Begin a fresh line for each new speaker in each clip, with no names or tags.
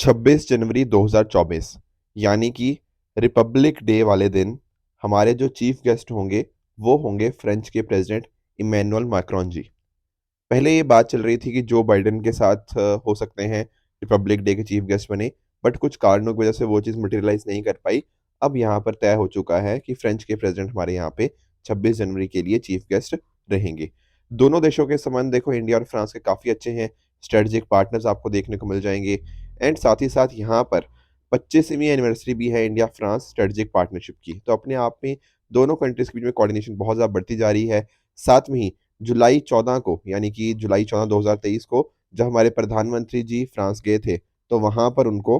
26 जनवरी 2024 यानी कि Republic day वाले दिन हमारे जो चीफ गेस्ट होंगे वो होंगे फ्रेंच के प्रेसिडेंट इमैनुअल मैक्रोन जी। पहले ये बात चल रही थी कि जो बाइडेन के साथ हो सकते हैं रिपब्लिक डे के चीफ गेस्ट बने, बट कुछ कारणों की वजह से वो चीज़ मटेरियलाइज नहीं कर पाई। अब यहाँ पर तय हो चुका है कि फ्रेंच के प्रेसिडेंट हमारे यहाँ पे 26 जनवरी के लिए चीफ गेस्ट रहेंगे। दोनों देशों के संबंध देखो इंडिया और फ्रांस के काफ़ी अच्छे हैं, स्ट्रेटेजिक पार्टनर्स आपको देखने को मिल जाएंगे। एंड साथ ही साथ यहाँ पर 25वीं एनिवर्सरी भी है इंडिया फ्रांस स्ट्रेटेजिक पार्टनरशिप की, तो अपने आप में दोनों कंट्रीज के बीच में कोऑर्डिनेशन बहुत ज़्यादा बढ़ती जा रही है। साथ में ही जुलाई 14 को यानी कि जुलाई 14 2023 को जब हमारे प्रधानमंत्री जी फ्रांस गए थे, तो वहां पर उनको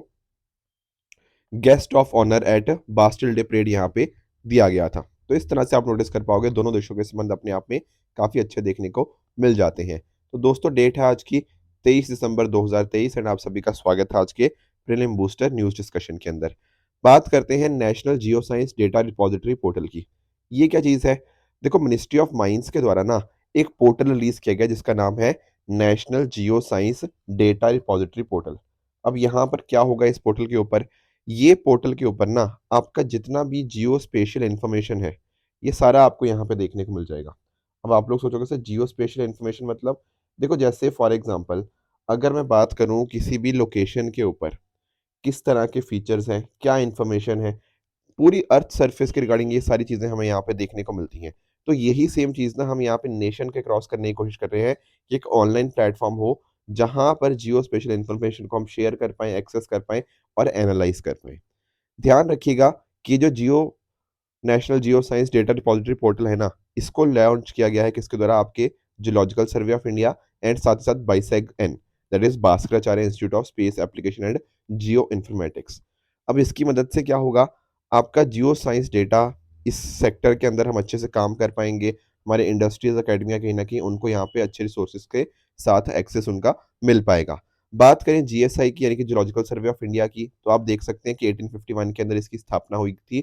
guest of honour at Bastille Day parade यहाँ पे दिया गया था। तो इस तरह से आप नोटिस कर पाओगे दोनों देशों के संबंध अपने आप में काफ़ी अच्छे देखने को मिल जाते हैं। तो दोस्तों डेट है आज की 23 दिसंबर 2023 एंड आप सभी का स्वागत है आज के प्रीलिम बूस्टर न्यूज़ डिस्कशन के अंदर। बात करते हैं national geo science data repository portal की। ये क्या चीज़ है? देखो मिनिस्ट्री ऑफ माइंस के द्वारा ना एक पोर्टल रिलीज किया गया जिसका नाम है national geo science data repository portal. अब यहाँ पर क्या होगा इस पोर्टल के ऊपर? ये पोर्टल के ऊपर ना आपका जितना भी जियो स्पेशियल इन्फॉर्मेशन है, ये सारा आपको यहाँ पे देखने को मिल जाएगा। अब आप लोग सोचोगे सर जियो स्पेशियल इन्फॉर्मेशन मतलब? देखो जैसे फॉर एग्जांपल अगर मैं बात करूँ किसी भी लोकेशन के ऊपर किस तरह के फीचर्स हैं, क्या इन्फॉर्मेशन है, पूरी अर्थ सरफेस के रिगार्डिंग ये सारी चीज़ें हमें यहाँ पे देखने को मिलती हैं। तो यही सेम चीज़ ना हम यहाँ पे नेशन के क्रॉस करने की कोशिश कर रहे हैं कि एक ऑनलाइन प्लेटफ़ॉर्म हो, जहाँ पर जियो स्पेशल इन्फॉर्मेशन को हम शेयर कर पाएँ, एक्सेस कर पाएँ और एनालाइज़ कर पाएँ। ध्यान रखिएगा कि जो geo national geo science data repository portal है ना, इसको लॉन्च किया गया है किसके द्वारा? आपके geological survey of India and साथ ही साथ BISAG N that is Bhaskaracharya institute of space application and geo informatics. अब इसकी मदद से क्या होगा? आपका जियो साइंस डेटा इस सेक्टर के अंदर हम अच्छे से काम कर पाएँगे। हमारे इंडस्ट्रीज़ अकेडमिया कहीं न कहीं उनको यहाँ पे अच्छे रिसोर्सेज़ के साथ एक्सेस उनका मिल पाएगा। बात करें जीएसआई की यानी कि जियोलॉजिकल सर्वे ऑफ इंडिया की, तो आप देख सकते हैं कि 1851 के अंदर इसकी स्थापना हुई थी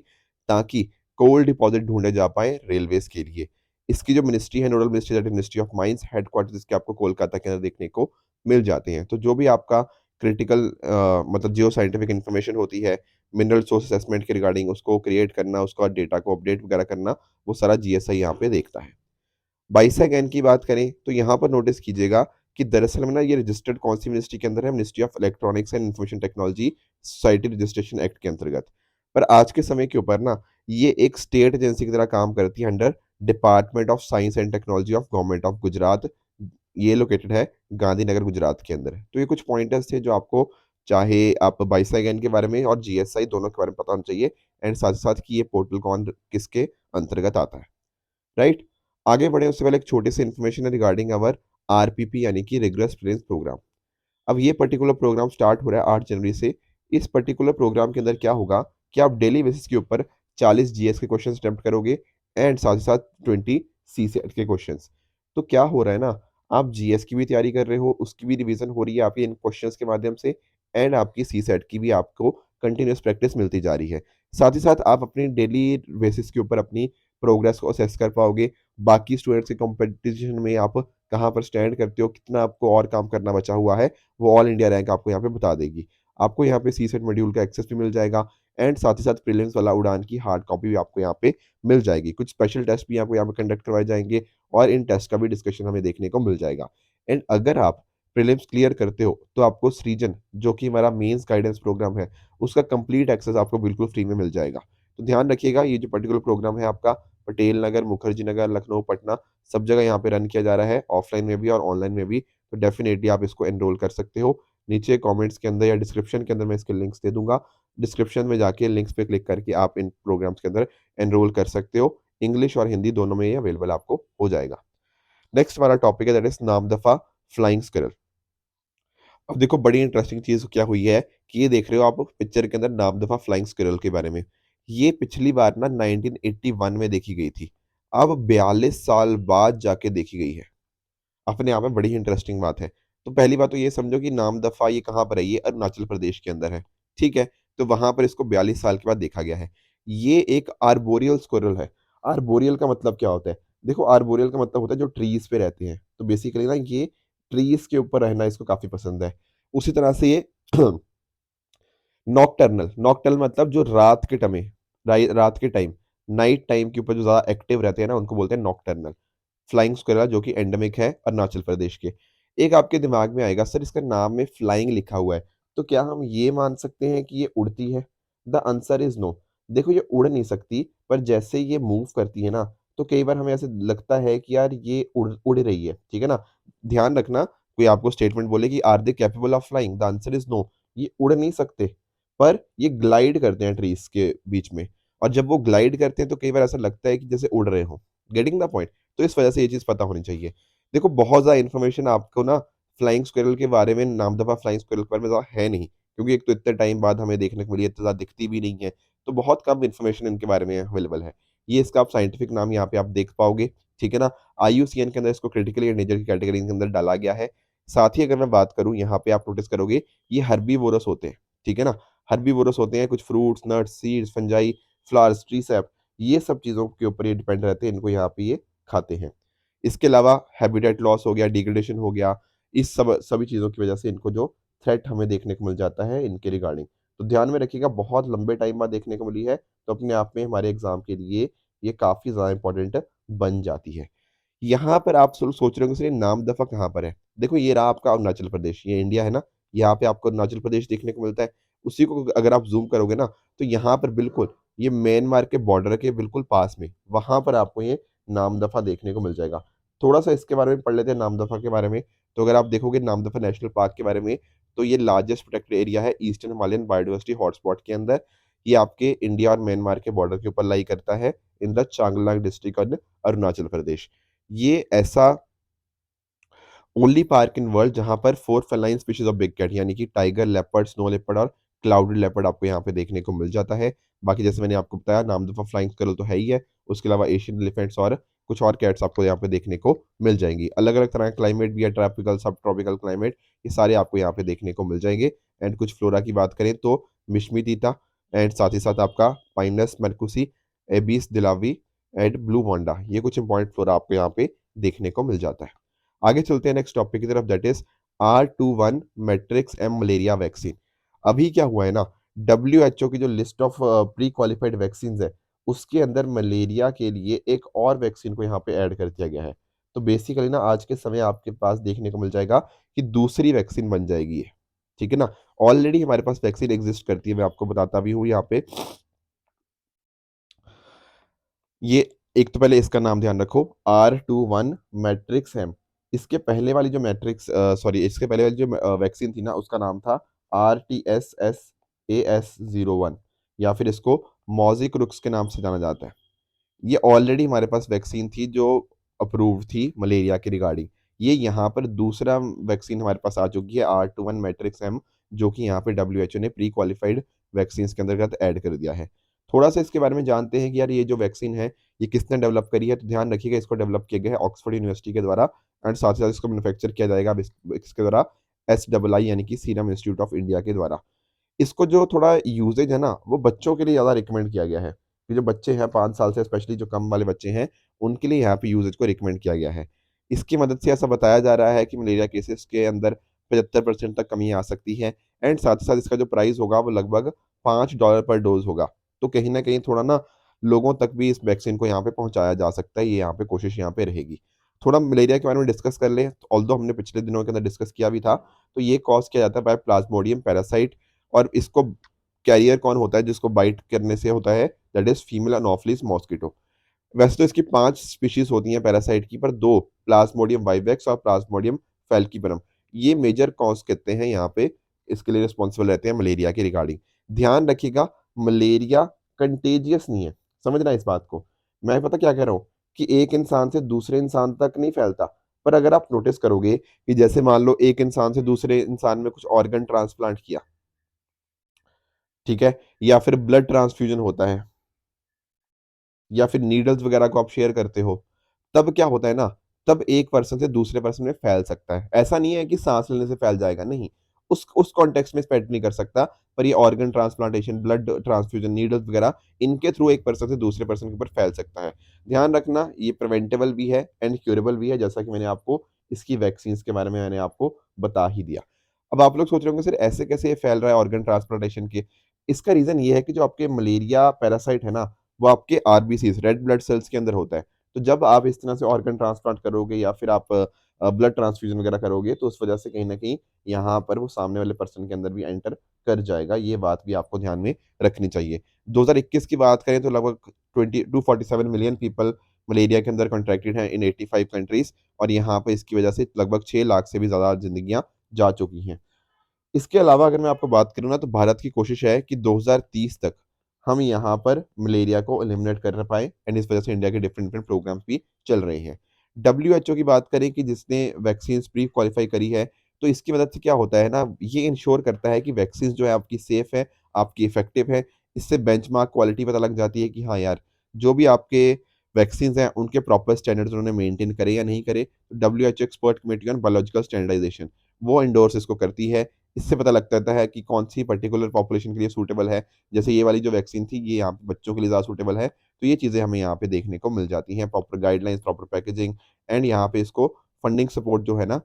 ताकि कोल डिपॉज़िट ढूँढे जा पाएँ रेलवेज़ के लिए। इसकी जो मिनिस्ट्री है, nodal ministry that is ministry of mines, headquarters इसके आपको कोलकाता के अंदर देखने को मिल जाते हैं। तो जो भी आपका क्रिटिकल मतलब जियो साइंटिफिक इन्फॉर्मेशन होती है, मिनरल रिसोर्स असेसमेंट के रिगार्डिंग उसको क्रिएट करना, उसका डेटा को अपडेट वगैरह करना, वो सारा जीएसआई यहाँ पे देखता है। बाइसैग-एन की बात करें तो यहाँ पर नोटिस कीजिएगा कि दरअसल में ना ये रजिस्टर्ड कौन-सी मिनिस्ट्री के अंदर है? Ministry of electronics and information technology society registration act के अंतर्गत। पर आज के समय के ऊपर ना ये एक स्टेट एजेंसी की तरह काम करती है under department of science and technology of government of Gujarat. ये लोकेटेड है गांधीनगर गुजरात के अंदर। तो ये कुछ पॉइंटर्स थे जो आपको चाहे आप बाइसैग-एन के बारे में और जीएसआई दोनों के बारे में पता होना चाहिए एंड साथ ही साथ कि ये पोर्टल कौन किसके अंतर्गत आता है। राइट? आगे बढ़े उससे पहले एक छोटी-सी इन्फॉर्मेशन है रिगार्डिंग अवर आरपीपी यानी कि रिगरस प्रिलिम्स प्रोग्राम। अब ये पर्टिकुलर प्रोग्राम स्टार्ट हो रहा है 8 जनवरी से। इस पर्टिकुलर प्रोग्राम के अंदर क्या होगा कि आप डेली बेसिस के ऊपर 40 जीएस के क्वेश्चंस अटेम्प्ट करोगे एंड साथ ही साथ 20 सीसेट के क्वेश्चंस। तो क्या हो रहा है ना, आप जीएस की भी तैयारी कर रहे हो, उसकी भी रिवीजन हो रही है आपकी इन क्वेश्चंस के माध्यम से एंड आपकी सीसेट की भी आपको कंटीन्यूअस प्रैक्टिस मिलती जा रही है। साथ ही साथ आप अपनी डेली बेसिस के ऊपर अपनी प्रोग्रेस को असेस कर पाओगे। बाकी स्टूडेंट्स के कंपटीशन में आप कहाँ पर स्टैंड करते हो, कितना आपको और काम करना बचा हुआ है, वो ऑल इंडिया रैंक आपको यहाँ पे बता देगी। आपको यहाँ पे सीसेट मॉड्यूल का एक्सेस भी मिल जाएगा एंड साथ ही साथ प्रीलिम्स वाला उड़ान की हार्ड कॉपी भी आपको यहाँ पे मिल जाएगी। कुछ स्पेशल टेस्ट भी आपको यहाँ पे कंडक्ट करवाए जाएँगे और इन टेस्ट का भी डिस्कशन हमें देखने को मिल जाएगा। एंड अगर आप प्रीलिम्स क्लियर करते हो, तो आपको सृजन जो कि हमारा मेंस गाइडेंस प्रोग्राम है, उसका कंप्लीट एक्सेस आपको बिल्कुल फ्री में मिल जाएगा। तो ध्यान रखिएगा ये जो पर्टिकुलर प्रोग्राम है आपका पटेल नगर, मुखर्जी नगर, लखनऊ, पटना सब जगह यहाँ पे रन किया जा रहा है, ऑफलाइन में भी और ऑनलाइन में भी। तो डेफ़िनेटली आप इसको एनरोल कर सकते हो। नीचे कमेंट्स के अंदर या डिस्क्रिप्शन के अंदर मैं इसके लिंक्स दे दूँगा। डिस्क्रिप्शन में जाके लिंक्स पे क्लिक करके आप इन प्रोग्राम्स के अंदर एनरोल कर सकते हो। इंग्लिश और हिंदी दोनों में ये अवेलेबल आपको हो जाएगा। नेक्स्ट हमारा टॉपिक है that is Namdapha flying squirrel. अब देखो बड़ी इंटरेस्टिंग चीज़ क्या हुई है कि ये देख रहे हो आप पिक्चर के अंदर नामदफ़ा फ्लाइंग स्क्विरल के बारे में। ये पिछली बार ना 1981 में देखी गई थी। अब 42 साल बाद जाके देखी गई है। अपने आप में बड़ी ही इंटरेस्टिंग बात है। तो पहली बात तो ये समझो कि नामदफ़ा ये कहाँ पर है? ये अरुणाचल प्रदेश के अंदर है, ठीक है? तो वहाँ पर इसको 42 साल के बाद देखा गया है। ये एक आर्बोरियल स्क्विरल है। आर्बोरियल का मतलब क्या होता है? देखो आर्बोरियल का मतलब होता है जो ट्रीज़ पे रहते हैं। तो बेसिकली ना ये ट्रीज़ के ऊपर रहना इसको काफ़ी पसंद है। उसी तरह से ये नॉकटर्नल, नॉकटर्नल मतलब जो रात के टमे रात के टाइम, नाइट टाइम के ऊपर जो ज़्यादा एक्टिव रहते हैं ना, उनको बोलते हैं नॉकटर्नल। फ्लाइंग स्क्वेरल जो कि एंडेमिक है अरुणाचल प्रदेश के। एक आपके दिमाग में आएगा सर इसका नाम में फ्लाइंग लिखा हुआ है, तो क्या हम ये मान सकते हैं कि ये उड़ती है? The answer is no. देखो ये उड़ नहीं सकती, पर जैसे ये मूव करती है ना, तो कई बार हमें ऐसे लगता है कि यार ये उड़ उड़ रही है, ठीक है ना? ध्यान रखना, कोई आपको स्टेटमेंट बोले कि are they capable of flying? The answer is no. ये उड़ नहीं सकते, पर ये ग्लाइड करते हैं ट्रीज़ के बीच में, और जब वो ग्लाइड करते हैं तो कई बार ऐसा लगता है कि जैसे उड़ रहे हों। Getting the point? तो इस वजह से ये चीज़ पता होनी चाहिए। देखो बहुत ज़्यादा इन्फॉर्मेशन आपको ना फ्लाइंग स्क्विरल के बारे में, नामदफ़ा फ्लाइंग स्क्विरल के बारे में ज़्यादा है नहीं, क्योंकि एक तो इतने टाइम बाद हमें देखने को मिली है, इतना ज़्यादा दिखती भी नहीं है, तो बहुत कम इन्फॉर्मेशन इनके बारे में अवेलेबल है। ये इसका आप साइंटिफिक नाम यहाँ पे आप देख पाओगे, ठीक है ना? आईयूसीएन के अंदर इसको क्रिटिकली एंडेंजर्ड की कैटेगरी के अंदर डाला गया है। साथ ही अगर मैं बात करूँ, यहाँ पे आप नोटिस करोगे ये हर्बीवोरस होते हैं, ठीक है ना? हर्बीवोरस होते हैं, कुछ fruits, nuts, seeds, fungi, flowers, tree SAP, ये सब चीज़ों के ऊपर ये डिपेंड रहते हैं, इनको यहाँ पे ये खाते हैं। इसके अलावा हैबिटेट लॉस हो गया, डिग्रेडेशन हो गया, इस सब सभी चीज़ों की वजह से इनको जो थ्रेट हमें देखने को मिल जाता है इनके रिगार्डिंग। तो ध्यान में रखिएगा, बहुत लंबे टाइम बाद देखने को मिली है, तो अपने आप में हमारे एग्ज़ाम के लिए ये काफ़ी ज़्यादा इम्पोर्टेंट बन जाती है। यहाँ पर आप सोच रहे होंगे सर ये नामदफ़ा कहाँ पर है? देखो ये रहा आपका अरुणाचल प्रदेश, ये इंडिया है ना, यहाँ पे आपको अरुणाचल प्रदेश देखने को मिलता है। उसी को अगर आप ज़ूम करोगे ना, तो यहाँ पर बिल्कुल ये म्यांमार के बॉर्डर के बिल्कुल पास में, वहाँ पर आपको ये नामदफ़ा देखने को मिल जाएगा। थोड़ा-सा इसके बारे में पढ़ लेते हैं नामदफ़ा के बारे में, तो अगर आप देखोगे नामदफ़ा नेशनल पार्क के बारे में, तो ये लार्जेस्ट प्रोटेक्टेड एरिया है ईस्टर्न हिमालयन बायोडायवर्सिटी हॉटस्पॉट के अंदर। ये आपके इंडिया और म्यांमार के बॉर्डर के ऊपर लाई करता है, in the Changlang district on Arunachal Pradesh. ये ऐसा ओनली पार्क इन वर्ल्ड जहाँ पर 4 feline species of big cat यानी कि टाइगर, लेपर्ड, स्नो लेपर्ड और क्लाउडेड लेपर्ड आपको यहाँ पे देखने को मिल जाता है। बाकी जैसे मैंने आपको बताया नामदफ़ा फ्लाइंग स्क्विरल तो है ही है, उसके अलावा एशियन एलिफेंट्स और कुछ और कैट्स आपको यहाँ पे देखने को मिल जाएँगी। अलग-अलग तरह का क्लाइमेट भी है, ट्रॉपिकल, सब ट्रॉपिकल क्लाइमेट, ये सारे आपको यहाँ पे देखने को मिल जाएँगे। एंड कुछ फ्लोरा की बात करें तो मिशमीतीता एंड साथ ही साथ आपका pinus merkusii, abies delavayi and blue vanda, ये कुछ इंपॉर्टेंट फ्लोरा आपको यहाँ पे देखने को मिल जाता है। आगे चलते हैं नेक्स्ट टॉपिक की तरफ, that is R21 matrix M malaria vaccine. अभी क्या हुआ है ना, डब्ल्यूएचओ की जो list of pre qualified vaccine है, उसके अंदर मलेरिया के लिए एक और वैक्सीन को यहाँ पे ऐड कर दिया गया है। तो बेसिकली ना आज के समय आपके पास देखने को मिल जाएगा कि दूसरी वैक्सीन बन जाएगी ये, ठीक है ना? ऑलरेडी हमारे पास वैक्सीन एग्जिस्ट करती है, मैं आपको बताता भी हूँ यहाँ पे। ये एक तो पहले इसका नाम ध्यान रखो, R21 मैट्रिक्स एम। इसके पहले वाली जो सॉरी, इसके पहले वाली जो वैक्सीन थी ना, उसका नाम था RTSS-AS01, या फिर इसको मोज़िक्रुक्स के नाम से जाना जाता है। ये ऑलरेडी हमारे पास वैक्सीन थी जो अप्रूव्ड थी मलेरिया के रिगार्डिंग। ये यहाँ पर दूसरा वैक्सीन हमारे पास आ चुकी है R21 मैट्रिक्स एम, जो कि यहाँ पे डब्ल्यूएचओ ने प्री क्वालिफाइड वैक्सीन्स के अंतर्गत ऐड कर दिया है। थोड़ा-सा इसके बारे में जानते हैं कि यार ये जो वैक्सीन है, ये किसने डेवलप करी है? तो ध्यान रखिएगा, इसको डेवलप किया गया है ऑक्सफोर्ड यूनिवर्सिटी के द्वारा, एंड साथ ही साथ इसको मैन्युफैक्चर किया जाएगा अब इसके द्वारा एसईआई यानी कि सीरम इंस्टीट्यूट ऑफ इंडिया के द्वारा। इसको जो थोड़ा यूसेज है ना, वो बच्चों के लिए ज़्यादा रिकमेंड किया गया है। कि जो बच्चे हैं 5 साल से, स्पेशली जो कम वाले बच्चे हैं, उनके लिए यहाँ पे यूसेज को रिकमेंड किया गया है। इसकी मदद से ऐसा बताया जा रहा है कि मलेरिया केसेस के अंदर 75% तक कमी आ सकती है, एंड साथ ही साथ इसका जो प्राइस होगा वो लगभग $5 पर डोज़ होगा। तो कहीं न कहीं थोड़ा ना लोगों तक भी इस वैक्सीन को यहाँ पे पहुँचाया जा सकता है, ये यहाँ पे कोशिश यहाँ पे रहेगी। थोड़ा मलेरिया के बारे में डिस्कस कर लें, ऑल्दो हमने पिछले दिनों के अंदर डिस्कस किया भी था, तो ये कॉज़ किया जाता है बाय प्लाज्मोडियम पैरासाइट, और इसको कैरियर कौन होता है जिसको बाइट करने से होता है, that is female Anopheles mosquito. वैसे तो इसकी 5 स्पीशीज़ होती हैं पैरासाइट की, पर 2 प्लाज्मोडियम वाइवेक्स और प्लाज्मोडियम फैल्ciparum, ये मेजर कॉज़ कहते हैं यहाँ पे, इसके लिए रिस्पॉन्सिबल रहते हैं मलेरिया के रिगार्डिंग। ध्यान रखिएगा, मलेरिया कंटेजियस नहीं है, समझना इस बात को। मैं पता क्या कह रहा हूँ, कि एक इंसान से दूसरे इंसान तक नहीं फैलता, पर अगर आप नोटिस करोगे कि जैसे मान लो एक इंसान से दूसरे इंसान में कुछ ऑर्गन ट्रांसप्लांट किया, ठीक है? या फिर ब्लड ट्रांसफ्यूज़न होता है, या फिर नीडल्स वगैरह को आप शेयर करते हो, तब क्या होता है ना, तब एक पर्सन से दूसरे पर्सन में फैल सकता है। ऐसा नहीं है कि साँस लेने से फैल जाएगा, नहीं। उस कॉन्टेक्स्ट में स्प्रेड नहीं कर सकता, पर ये organ transplantation, blood transfusion, needles वगैरह, इनके थ्रू एक पर्सन से दूसरे पर्सन के ऊपर फैल सकता है। ध्यान रखना, ये प्रिवेंटेबल भी है एंड क्यूरेबल भी है, जैसा कि मैंने आपको इसकी वैक्सीन्स के बारे में मैंने आपको बता ही दिया। अब आप लोग सोच रहे होंगे सर ऐसे कैसे ये फैल रहा है ऑर्गन ट्रांसप्लांटेशन के? इसका रीज़न ये है कि जो आपके मलेरिया पैरासाइट है ना, वो आपके आरबीसीज़ रेड ब्लड सेल्स के अंदर होता है। तो जब आप इस तरह से ऑर्गन ट्रांसप्लांट करोगे या फिर आप ब्लड ट्रांसफ्यूज़न वगैरह करोगे तो उस वजह से कहीं न कहीं यहाँ पर वो सामने वाले पर्सन के अंदर भी एंटर कर जाएगा। ये बात भी आपको ध्यान में रखनी चाहिए। 2021 की बात करें तो लगभग 247 मिलियन पीपल मलेरिया के अंदर कॉन्ट्रैक्टेड हैं इन 85 कंट्रीज़ और यहाँ पे इसकी वजह से लगभग 6 लाख से भी ज़्यादा ज़िंदगियाँ जा चुकी हैं। इसके अलावा अगर मैं आपको बात करूँ ना तो भारत की कोशिश है कि 2030 तक हम यहाँ पर मलेरिया को एलिमिनेट कर पाएँ एंड इस वजह से इंडिया के डिफरेंट-डिफरेंट प्रोग्राम्स भी चल रहे हैं। डब्ल्यूएचओ की बात करें कि जिसने वैक्सीन्स प्री क्वालीफाई करी है, तो इसकी मदद से क्या होता है ना, ये इंश्योर करता है कि वैक्सीन्स जो है आपकी सेफ है, आपकी इफेक्टिव है। इससे बेंचमार्क क्वालिटी पता लग जाती है कि हाँ यार, जो भी आपके वैक्सीन्स हैं, उनके प्रॉपर स्टैंडर्ड्स उन्होंने मेंटेन करे या नहीं करे। WHO expert committee on biological standardisation वो एंडोर्स इसको करती है। इससे पता लगता है कि कौन-सी पर्टिकुलर पॉपुलेशन के लिए सूटेबल है। जैसे ये वाली जो वैक्सीन थी, ये यहाँ पे बच्चों के लिए ज़्यादा सूटेबल है, तो ये चीज़ें हमें यहाँ पे देखने को मिल जाती हैं। Proper guidelines, proper packaging and यहाँ पे इसको फंडिंग सपोर्ट जो है ना,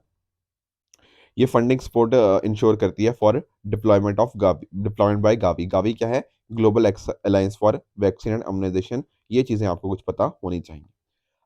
ये फंडिंग सपोर्ट इंश्योर करती है for deployment by Gavi. Gavi क्या है? Global alliance for vaccine and immunisation. ये चीज़ें आपको कुछ पता होनी चाहिए।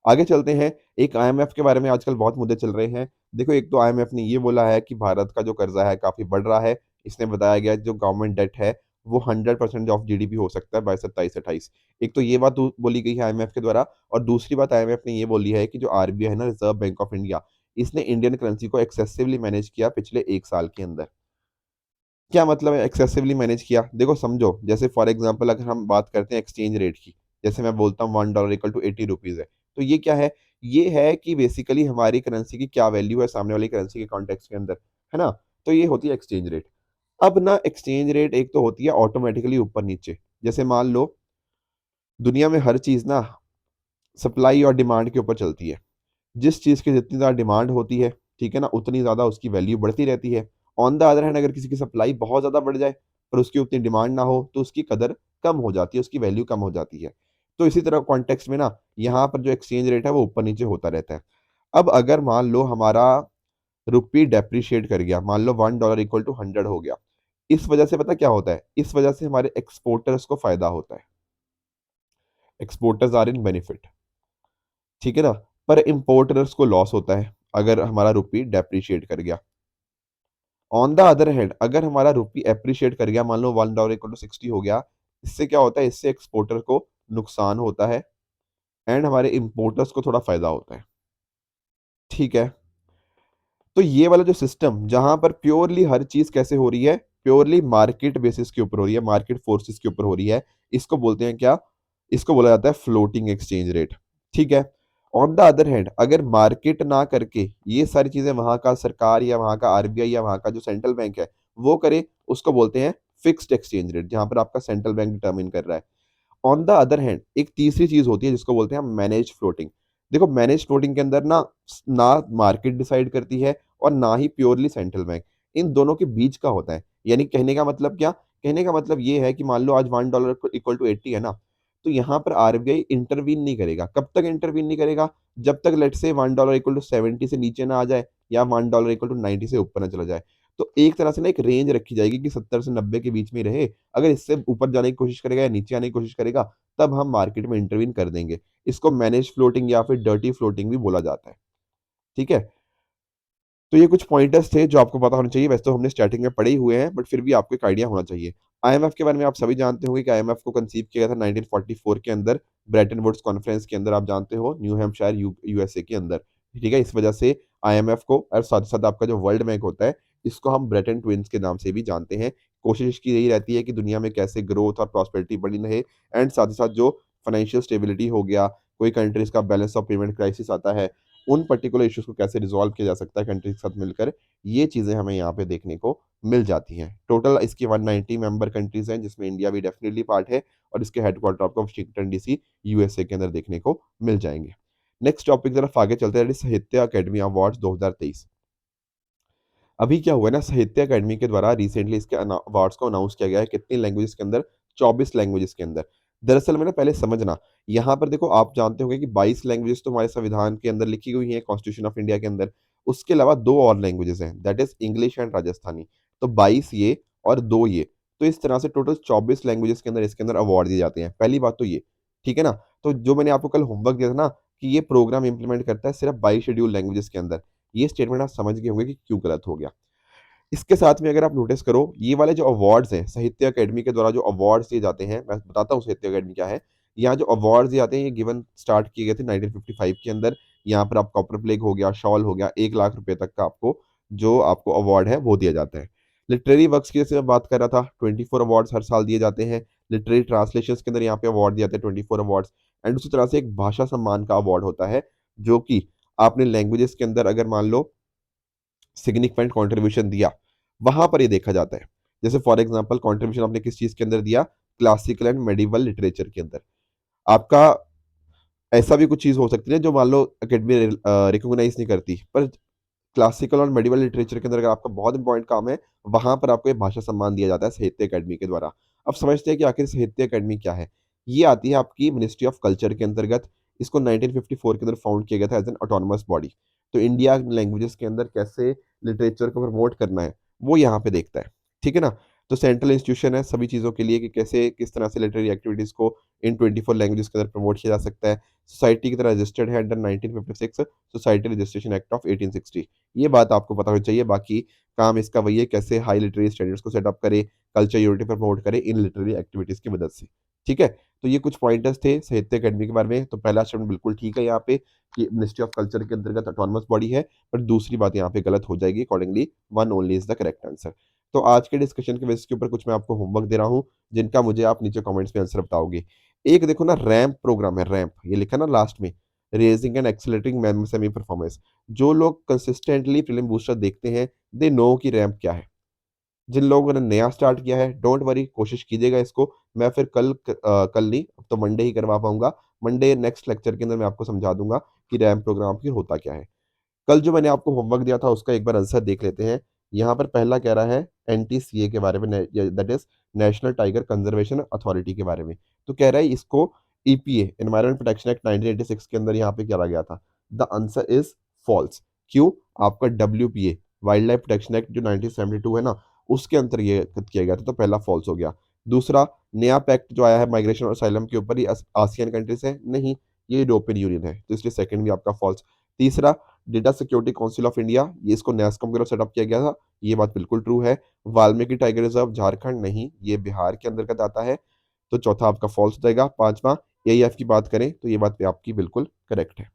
आगे चलते हैं, एक आईएमएफ के बारे में आजकल बहुत मुद्दे चल रहे हैं। देखो, एक तो आईएमएफ ने ये बोला है कि भारत का जो कर्ज़ा है काफ़ी बढ़ रहा है। इसने बताया गया है जो गवर्नमेंट डेट है वो 100% ऑफ जीडीपी हो सकता है बाय 27-28। एक तो ये बात बोली गई है आईएमएफ के द्वारा और दूसरी बात आईएमएफ ने ये बोली है कि जो आरबीआई है ना, रिज़र्व बैंक ऑफ इंडिया, इसने इंडियन करेंसी को एक्सेसिवली मैनेज किया पिछले 1 साल के अंदर। क्या मतलब है एक्सेसिवली मैनेज किया? देखो समझो, जैसे फॉर एग्ज़ाम्पल अगर हम बात करते हैं एक्सचेंज रेट की, जैसे मैं बोलता हूँ $1 इक्वल टू 80 रुपीज़ है। तो ये क्या है? ये है कि बेसिकली हमारी करेंसी की क्या वैल्यू है सामने वाली करेंसी के कॉन्टेक्स्ट के अंदर, है ना? तो ये होती है एक्सचेंज रेट। अब ना एक्सचेंज रेट एक तो होती है ऑटोमैटिकली ऊपर-नीचे। जैसे मान लो दुनिया में हर चीज़ ना सप्लाई और डिमांड के ऊपर चलती है। जिस चीज़ की जितनी ज़्यादा डिमांड होती है, ठीक है ना? उतनी ज़्यादा उसकी वैल्यू बढ़ती रहती है। ऑन द अदर हैंड अगर किसी की सप्लाई बहुत ज़्यादा बढ़ जाए और उसकी उतनी डिमांड ना हो, तो उसकी कदर कम हो जाती है, उसकी वैल्यू कम हो जाती है। तो इसी तरह कॉन्टेक्स्ट में ना, यहाँ पर जो एक्सचेंज रेट है वो ऊपर-नीचे होता रहता है। अब अगर मान लो हमारा रुपी डेप्रिशिएट कर गया, मान लो $1 इक्वल टू 100 हो गया। इस वजह से पता क्या होता है? इस वजह से हमारे एक्सपोर्टर्स को फ़ायदा होता है। एक्सपोर्टर्स आर इन बेनिफिट, ठीक है ना? पर इम्पोर्टर्स को लॉस होता है, अगर हमारा रुपी डेप्रिशिएट कर गया। ऑन द अदर हैंड अगर हमारा रुपी एप्रिशिएट कर गया, मान लो $1 इक्वल टू 60 हो गया, इससे क्या होता है? इससे एक्सपोर्टर को नुकसान होता है एंड हमारे इम्पोर्टर्स को थोड़ा फ़ायदा होता है, ठीक है? तो ये वाला जो सिस्टम जहाँ पर प्योरली हर चीज़ कैसे हो रही है? प्योरली मार्केट बेसिस के ऊपर हो रही है, मार्केट फोर्सेस के ऊपर हो रही है। इसको बोलते हैं क्या? इसको बोला जाता है फ्लोटिंग एक्सचेंज रेट, ठीक है? ऑन द अदर हैंड अगर मार्केट ना करके ये सारी चीज़ें वहाँ का सरकार या वहाँ का आरबीआई या वहाँ का जो सेंट्रल बैंक है, वो करे, उसको बोलते हैं फिक्स्ड एक्सचेंज रेट, जहाँ पर आपका सेंट्रल बैंक डिटरमाइन कर रहा है। ऑन द अदर हैंड एक तीसरी चीज़ होती है जिसको बोलते हैं हम मैनेज्ड फ्लोटिंग। देखो मैनेज्ड फ्लोटिंग के अंदर ना मार्केट डिसाइड करती है और ना ही प्योरली सेंट्रल बैंक, इन दोनों के बीच का होता है। यानी कहने का मतलब क्या? कहने का मतलब ये है कि मान लो आज $1 इक्वल टू 80 है ना, तो यहाँ पर आरबीआई इंटरवीन नहीं करेगा। कब तक इंटरवीन नहीं करेगा? जब तक लेट्स से $1 इक्वल टू 70 से नीचे ना आ जाए या $1 इक्वल टू 90 से ऊपर ना चला जाए। तो एक तरह से ना एक रेंज रखी जाएगी कि 70 से 90 के बीच में रहे। अगर इससे ऊपर जाने की कोशिश करेगा या नीचे आने की कोशिश करेगा, तब हम मार्केट में इंटरवीन कर देंगे। इसको मैनेज्ड फ्लोटिंग या फिर डर्टी फ्लोटिंग भी बोला जाता है, ठीक है? तो ये कुछ पॉइंटर्स थे जो आपको पता होने चाहिए। वैसे तो हमने स्टार्टिंग में पढ़े ही हुए हैं, बट फिर भी आपको एक आइडिया होना चाहिए। आईएमएफ के बारे में आप सभी जानते होंगे कि आईएमएफ को कंसीव किया गया था 1944 के अंदर, ब्रेटन वुड्स कॉन्फ्रेंस के अंदर, आप जानते हो, न्यू हैम्पशायर यूएसए के अंदर, ठीक है? इस वजह से आईएमएफ को और साथ ही साथ आपका जो वर्ल्ड बैंक होता है, इसको हम ब्रेटन ट्विन्स के नाम से भी जानते हैं। कोशिश की यही रहती है कि दुनिया में कैसे ग्रोथ और प्रॉस्पेरिटी बनी रहे एंड साथ ही साथ जो फाइनेंशियल स्टेबिलिटी हो गया, कोई कंट्रीज़ का बैलेंस ऑफ पेमेंट क्राइसिस आता है, उन पर्टिकुलर इश्यूज़ को कैसे रिज़ॉल्व किया जा सकता है कंट्रीज़ के साथ मिलकर, ये चीज़ें हमें यहाँ पे देखने को मिल जाती हैं। टोटल इसकी 190 मेंबर कंट्रीज़ हैं, जिसमें इंडिया भी डेफ़िनिटली पार्ट है और इसके हेडक्वार्टर आपको वाशिंगटन डीसी, यूएसए के अंदर देखने को मिल जाएँगे। नेक्स्ट टॉपिक की तरफ आगे चलते हैं, दैट इज़ साहित्य अकेडमी अवार्ड्स 2023। अभी क्या हुआ है ना, साहित्य अकेडमी के द्वारा रिसेंटली इसके अवार्ड्स को अनाउंस किया गया है। कितनी लैंग्वेजेस के अंदर? 24 लैंग्वेजेस के अंदर। दरअसल में ना पहले समझना, यहाँ पर देखो आप जानते होंगे कि 22 लैंग्वेजेस तो हमारे संविधान के अंदर लिखी हुई हैं, कॉन्स्टिट्यूशन ऑफ इंडिया के अंदर, उसके अलावा 2 और लैंग्वेजेज़ हैं, that is English and Rajasthani. तो 22 ये और 2 ये। तो इस तरह से टोटल 24 लैंग्वेजेज़ के अंदर इसके अंदर अवार्ड दिए जाते हैं। पहली बात तो ये, ठीक है ना? तो जो मैंने आपको कल होमवर्क दिया था ना कि ये प्रोग्राम इम्प्लीमेंट करता है सिर्फ़ 22 शेड्यूल लैंग्वेजेज़ के अंदर। ये स्टेटमेंट आप समझ गए होंगे कि क्यों गलत हो गया। इसके साथ में अगर आप नोटिस करो, ये वाले जो अवार्ड्स हैं, साहित्य अकेडमी के द्वारा जो अवार्ड्स दिए जाते हैं, मैं बताता हूँ साहित्य अकेडमी क्या है। यहाँ जो अवार्ड्स दिए जाते हैं, ये गिवन स्टार्ट किए गए थे 1955 के अंदर। यहाँ पर आप कॉपर प्लेग हो गया, शॉल हो गया, 1 लाख रुपए तक का आपको जो आपको अवार्ड है, वो दिया जाता है। लिटरेरी वर्क्स की जैसे मैं बात कर रहा था, 24 अवार्ड्स हर साल दिए जाते हैं। लिटरेरी ट्रांसलेशंस के अंदर यहाँ पे अवार्ड दिए जाते हैं 24 अवार्ड्स एंड उसी तरह से एक भाषा सम्मान का अवार्ड होता है, जो कि आपने लैंग्वेजेज़ के अंदर अगर मान लो सिग्निफिकेंट कंट्रीब्यूशन दिया, वहाँ पर ये देखा जाता है। जैसे फॉर एग्ज़ाम्पल कंट्रीब्यूशन आपने किस चीज़ के अंदर दिया? क्लासिकल एंड मेडिएवल लिटरेचर के अंदर। आपका ऐसा भी कुछ चीज़ हो सकती है जो मान लो अकेडमी रिकॉग्नाइज़ नहीं करती, पर क्लासिकल और मेडिएवल लिटरेचर के अंदर अगर आपका बहुत इम्पोर्टेंट काम है, वहाँ पर आपको ये भाषा सम्मान दिया जाता है साहित्य अकेडमी के द्वारा। अब समझते हैं कि आखिर साहित्य अकेडमी क्या है? ये आती है आपकी मिनिस्ट्री ऑफ कल्चर के अंतर्गत। इसको 1954 के अंदर फाउंड किया गया था एज़ एन ऑटोनोमस बॉडी। तो इंडिया लैंग्वेजेज़ के अंदर कैसे लिटरेचर को प्रमोट करना है, वो यहाँ पे देखता है। ठीक है ना? तो सेंट्रल इंस्टीट्यूशन है सभी चीज़ों के लिए कि कैसे किस तरह से लिटरेरी एक्टिविटीज़ को इन 24 लैंग्वेजेज़ के अंदर प्रमोट किया जा सकता है। सोसाइटी की तरह रजिस्टर्ड है under 1956 society registration act of 1860। ये बात आपको पता होनी चाहिए, बाकी काम इसका वही है कैसे हाई लिटरेरी स्टैंडर्ड्स को सेटअप करे, कल्चर यूनिटी पर प्रमोट करे इन लिटरेरी एक्टिविटीज़ की मदद से। ठीक है? तो ये कुछ पॉइंटर्स थे साहित्य अकेडमी के बारे में। तो पहला स्टेटमेंट बिल्कुल ठीक है यहाँ पे कि मिनिस्ट्री ऑफ कल्चर के अंतर्गत ऑटोनोमस बॉडी है, पर दूसरी बात यहाँ पे गलत हो जाएगी accordingly 1 only is the correct answer. तो आज के डिस्कशन के बेसिस के ऊपर कुछ मैं आपको होमवर्क दे रहा हूँ, जिनका मुझे आप नीचे कमेंट्स में आंसर बताओगे। एक देखो ना रैंप प्रोग्राम है, रैंप ये लिखा ना लास्ट में, raising and accelerating semi performance. जो लोग कंसिस्टेंटली प्रीलिम बूस्टर देखते हैं, दे नो कि रैंप क्या है। जिन लोगों ने नया स्टार्ट किया है, डोंट वरी, कोशिश कीजिएगा इसको। मैं फिर कल नहीं, अब तो मंडे ही करवा पाऊँगा। मंडे नेक्स्ट लेक्चर के अंदर मैं आपको समझा दूँगा कि रैंप प्रोग्राम आखिर होता क्या है। कल जो मैंने आपको होमवर्क दिया था उसका एक बार आंसर देख लेते हैं। यहाँ पर पहला कह रहा है एनटीसीए के बारे में, that is national tiger conservation authority के बारे में। तो कह रहा है इसको ईपीए एनवायरनमेंट प्रोटेक्शन एक्ट 1986 के अंदर यहाँ पे करा गया था। The answer is false. क्यों? आपका WPA wildlife protection act जो 1972 है ना, उसके अंतर्गत किया गया था, तो पहला फॉल्स हो गया। दूसरा, नया पैक्ट जो आया है माइग्रेशन और असाइलम के ऊपर, ये आसियान कंट्रीज़ है? नहीं, ये यूरोपियन यूनियन है, तो इसलिए सेकंड भी आपका फॉल्स। तीसरा, data security council of India, ये इसको नैस्कॉम के द्वारा सेटअप किया गया था, ये बात बिल्कुल ट्रू है। Valmiki tiger reserve Jharkhand? नहीं, ये बिहार के अंतर्गत आता है, तो चौथा आपका फॉल्स हो जाएगा। पाँचवाँ, एईएफ की बात करें तो ये बात भी आपकी बिल्कुल करेक्ट है।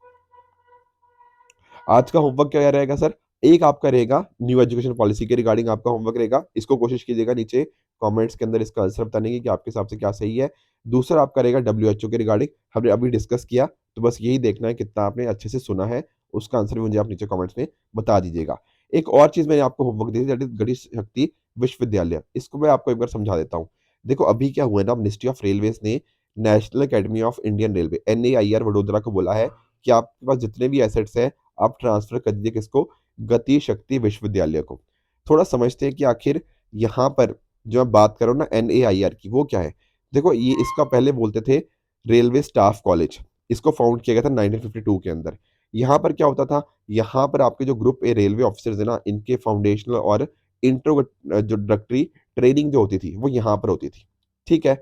आज का होमवर्क क्या रहेगा सर? एक आपका रहेगा न्यू एजुकेशन पॉलिसी के रिगार्डिंग आपका होमवर्क रहेगा। इसको कोशिश कीजिएगा नीचे कमेंट्स के अंदर इसका आंसर बताने की कि आपके हिसाब से क्या सही है। दूसरा आपका रहेगा डब्ल्यूएचओ के रिगार्डिंग, हमने अभी डिस्कस किया, तो बस यही देखना है कितना आपने अच्छे से सुना है, उसका आंसर भी मुझे आप नीचे कमेंट्स में बता दीजिएगा। एक और चीज़ मैंने आपको होमवर्क दी थी दैट इज़ गणेश शक्ति विश्वविद्यालय, इसको मैं आपको एक बार समझा देता हूँ। देखो अभी क्या हुआ है ना, मिनिस्ट्री ऑफ रेलवेज़ ने national academy of Indian railway NAIR Vadodara को बोला है कि आपके पास जितने भी एसेट्स हैं आप ट्रांसफ़र कर दीजिए किसको? गति शक्ति विश्वविद्यालय को। थोड़ा समझते हैं कि आखिर यहाँ पर जो मैं बात कर रहा हूँ ना एनएआईआर की, वो क्या है? देखो ये इसका पहले बोलते थे रेलवे स्टाफ कॉलेज, इसको फाउंड किया गया था 1952 के अंदर। यहाँ पर क्या होता था? यहाँ पर आपके जो ग्रुप ए रेलवे ऑफिसर्स हैं ना, इनके फाउंडेशनल और इंट्रोडक्टरी ट्रेनिंग जो होती थी, वो यहाँ पर होती थी। ठीक है?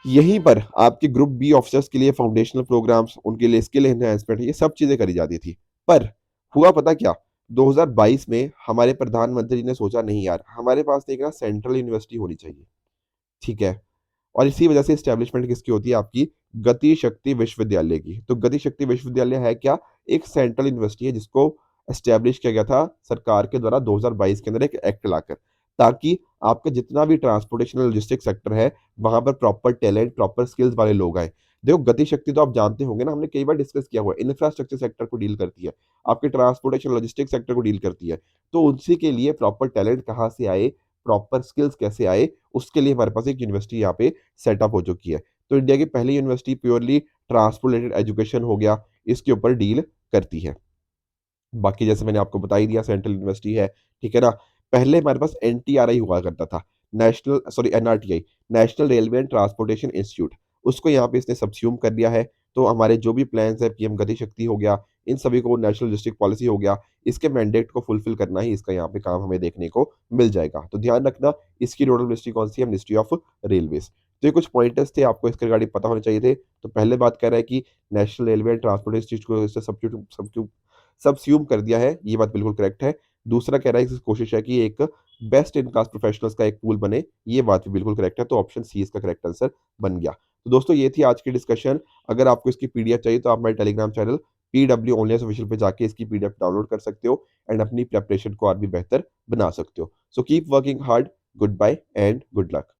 यहीं पर आपके ग्रुप बी ऑफिसर्स के लिए फाउंडेशनल प्रोग्राम्स, उनके लिए स्किल एनहांसमेंट, ये सब चीज़ें करी जाती थी। पर हुआ पता क्या? 2022 में हमारे प्रधानमंत्री ने सोचा नहीं यार, हमारे पास एक ना सेंट्रल यूनिवर्सिटी होनी चाहिए, ठीक है? और इसी वजह से एस्टेब्लिशमेंट किसकी होती है आपकी? गति शक्ति विश्वविद्यालय की। तो गति शक्ति विश्वविद्यालय है क्या? एक सेंट्रल यूनिवर्सिटी है जिसको एस्टेब्लिश किया गया था सरकार के द्वारा 2022 के अंदर एक एक्ट लाकर, ताकि आपका जितना भी ट्रांसपोर्टेशन और लॉजिस्टिक्स सेक्टर है, वहाँ पर प्रॉपर टैलेंट, प्रॉपर स्किल्स वाले लोग आएँ। देखो गति शक्ति तो आप जानते होंगे ना, हमने कई बार डिस्कस किया हुआ है, इंफ्रास्ट्रक्चर सेक्टर को डील करती है, आपके ट्रांसपोर्टेशन लॉजिस्टिक्स सेक्टर को डील करती है। तो उसी के लिए प्रॉपर टैलेंट कहाँ से आए, प्रॉपर स्किल्स कैसे आए, उसके लिए हमारे पास एक यूनिवर्सिटी यहाँ पे सेटअप हो चुकी है। तो इंडिया की पहली university purely transport related education हो गया, इसके ऊपर डील करती है। बाकी जैसे मैंने आपको बता ही दिया सेंट्रल यूनिवर्सिटी है, ठीक है ना? पहले हमारे पास एनटीआरआई हुआ करता था, NRTI, national railway and transportation institute, उसको यहाँ पे इसने सबस्यूम कर लिया है। तो हमारे जो भी प्लान्स हैं पीएम गति शक्ति हो गया, इन सभी को नेशनल लॉजिस्टिक पॉलिसी हो गया, इसके मैंडेट को फुलफिल करना ही इसका यहाँ पे काम हमें देखने को मिल जाएगा। तो ध्यान रखना इसकी नोडल मिनिस्ट्री कौन-सी है? Ministry of Railways. तो ये कुछ पॉइंटर्स थे आपको इसके रिगार्डिंग पता होने चाहिए थे। तो पहले बात कर रहा है कि national railway and transport institute को इससे सबस्यूम कर दिया है, ये बात बिल्कुल करेक्ट है। दूसरा कह रहा है कि कोशिश है कि एक बेस्ट इन क्लास प्रोफेशनल्स का एक पूल बने, ये बात भी बिल्कुल करेक्ट है, तो ऑप्शन सी इसका करेक्ट आंसर बन गया। तो दोस्तों ये थी आज की डिस्कशन। अगर आपको इसकी पीडीएफ चाहिए तो आप मेरे Telegram channel PW only official पे जाके इसकी पीडीएफ डाउनलोड कर सकते हो एंड अपनी प्रिपरेशन को और भी बेहतर बना सकते हो। So keep working hard, goodbye and good luck.